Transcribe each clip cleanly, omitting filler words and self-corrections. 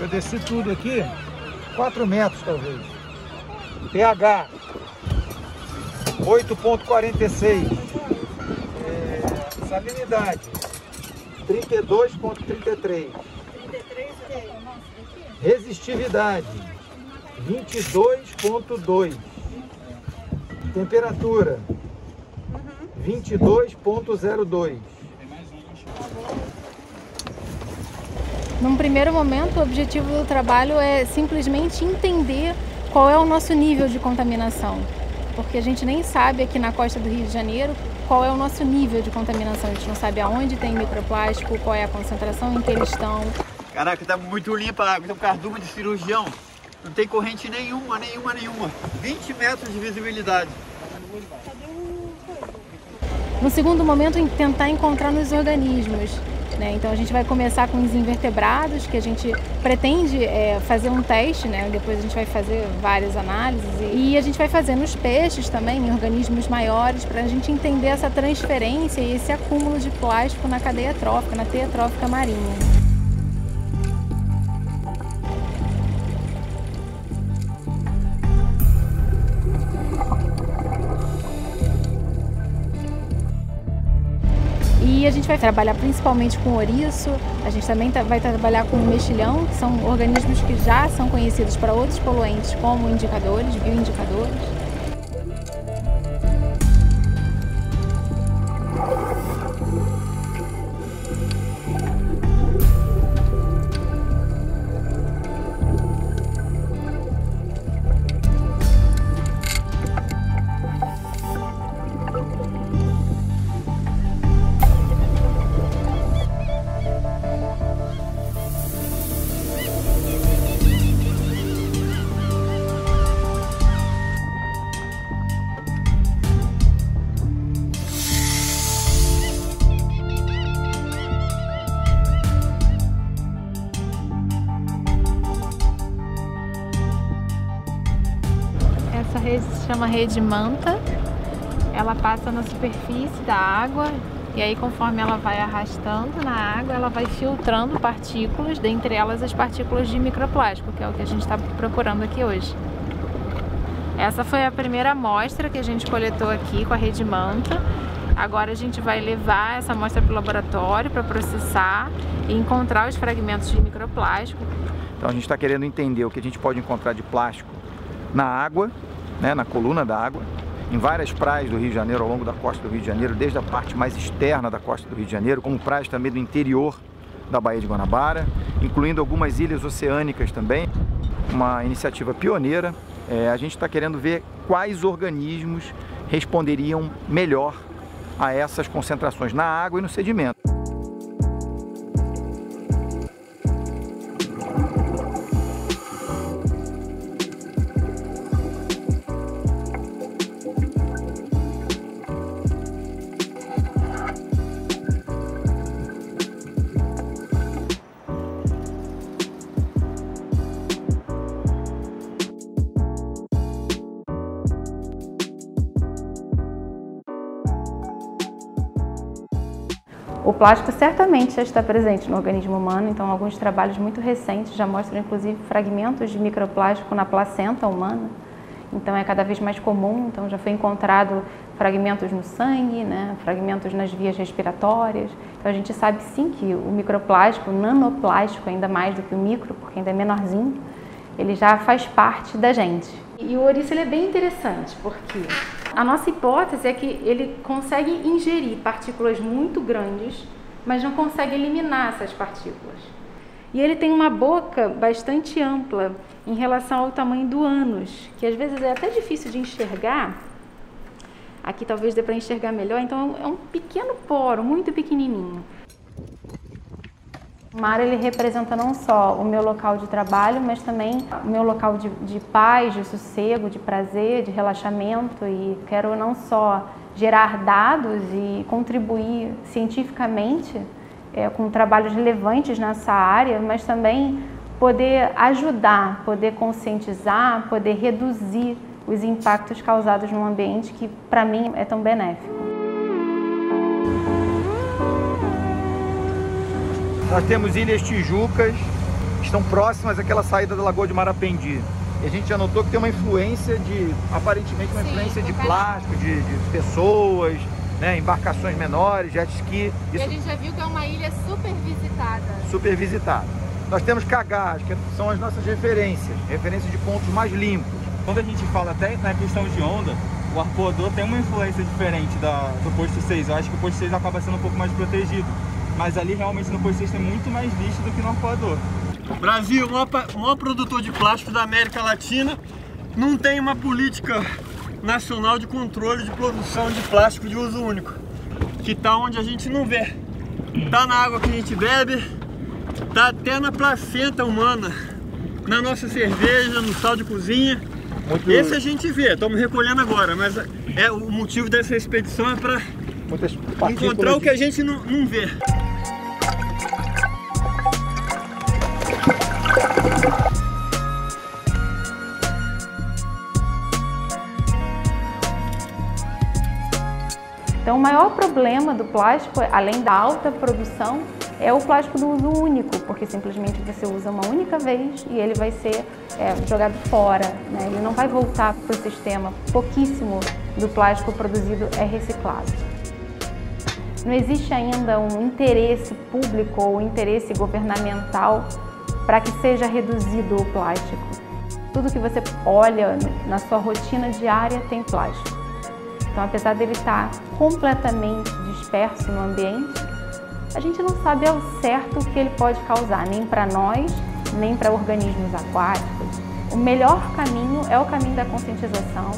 Eu desci tudo aqui, 4 metros talvez. pH 8,46. Salinidade 32,33. Resistividade 22,2. Temperatura 22,02. Num primeiro momento, o objetivo do trabalho é simplesmente entender qual é o nosso nível de contaminação, porque a gente nem sabe aqui na costa do Rio de Janeiro qual é o nosso nível de contaminação. A gente não sabe aonde tem microplástico, qual é a concentração em que eles estão. Caraca, tá muito limpa a água, tem um cardume de cirurgião, não tem corrente nenhuma. 20 metros de visibilidade. No segundo momento, tentar encontrar nos organismos. Então a gente vai começar com os invertebrados, que a gente pretende fazer um teste, depois a gente vai fazer várias análises e a gente vai fazer nos peixes também, em organismos maiores, para a gente entender essa transferência e esse acúmulo de plástico na cadeia trófica, na teia trófica marinha. E a gente vai trabalhar principalmente com ouriço, a gente também vai trabalhar com mexilhão, que são organismos que já são conhecidos para outros poluentes como indicadores, bioindicadores. Essa rede se chama rede manta, ela passa na superfície da água e aí conforme ela vai arrastando na água, ela vai filtrando partículas, dentre elas as partículas de microplástico, que é o que a gente está procurando aqui hoje. Essa foi a primeira amostra que a gente coletou aqui com a rede manta. Agora a gente vai levar essa amostra para o laboratório para processar e encontrar os fragmentos de microplástico. Então a gente está querendo entender o que a gente pode encontrar de plástico na água, na coluna da água, em várias praias do Rio de Janeiro, ao longo da costa do Rio de Janeiro, desde a parte mais externa da costa do Rio de Janeiro, como praias também do interior da Baía de Guanabara, incluindo algumas ilhas oceânicas também. Uma iniciativa pioneira. A gente está querendo ver quais organismos responderiam melhor a essas concentrações na água e no sedimento. O plástico certamente já está presente no organismo humano, então alguns trabalhos muito recentes já mostram inclusive fragmentos de microplástico na placenta humana. Então é cada vez mais comum, então já foi encontrado fragmentos no sangue, né, fragmentos nas vias respiratórias. Então a gente sabe sim que o microplástico, o nanoplástico, ainda mais do que o micro, porque ainda é menorzinho, ele já faz parte da gente. E o ouriço ele é bem interessante, porque a nossa hipótese é que ele consegue ingerir partículas muito grandes, mas não consegue eliminar essas partículas. E ele tem uma boca bastante ampla em relação ao tamanho do ânus, que às vezes é até difícil de enxergar. Aqui talvez dê para enxergar melhor, então é um pequeno poro, muito pequenininho. O mar ele representa não só o meu local de trabalho, mas também o meu local de paz, de sossego, de prazer, de relaxamento, e quero não só gerar dados e contribuir cientificamente com trabalhos relevantes nessa área, mas também poder ajudar, poder conscientizar, poder reduzir os impactos causados num ambiente que para mim é tão benéfico. Nós temos Ilhas Tijucas, que estão próximas àquela saída da Lagoa de Marapendi. E a gente já notou que tem uma influência aparentemente uma influência de plástico, de pessoas, né, embarcações menores, jet ski. E a gente já viu que é uma ilha super visitada. Super visitada. Nós temos Cagás, que são as nossas referências de pontos mais limpos. Quando a gente fala até na questão de onda, o arpoador tem uma influência diferente do posto 6. Eu acho que o posto 6 acaba sendo um pouco mais protegido. Mas ali realmente no posto 6 tem muito mais lixo do que no arpoador. Brasil, o maior produtor de plástico da América Latina, não tem uma política nacional de controle de produção de plástico de uso único, que está onde a gente não vê. Está na água que a gente bebe, está até na placenta humana, na nossa cerveja, no sal de cozinha. Esse a gente vê, estamos recolhendo agora, mas o motivo dessa expedição é para encontrar o que a gente não vê. Então o maior problema do plástico, além da alta produção, é o plástico do uso único, porque simplesmente você usa uma única vez e ele vai ser jogado fora, né? Ele não vai voltar para o sistema. Pouquíssimo do plástico produzido é reciclado. Não existe ainda um interesse público ou interesse governamental para que seja reduzido o plástico. Tudo que você olha na sua rotina diária tem plástico. Então, apesar dele estar completamente disperso no ambiente, a gente não sabe ao certo o que ele pode causar, nem para nós, nem para organismos aquáticos. O melhor caminho é o caminho da conscientização,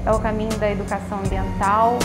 é o caminho da educação ambiental.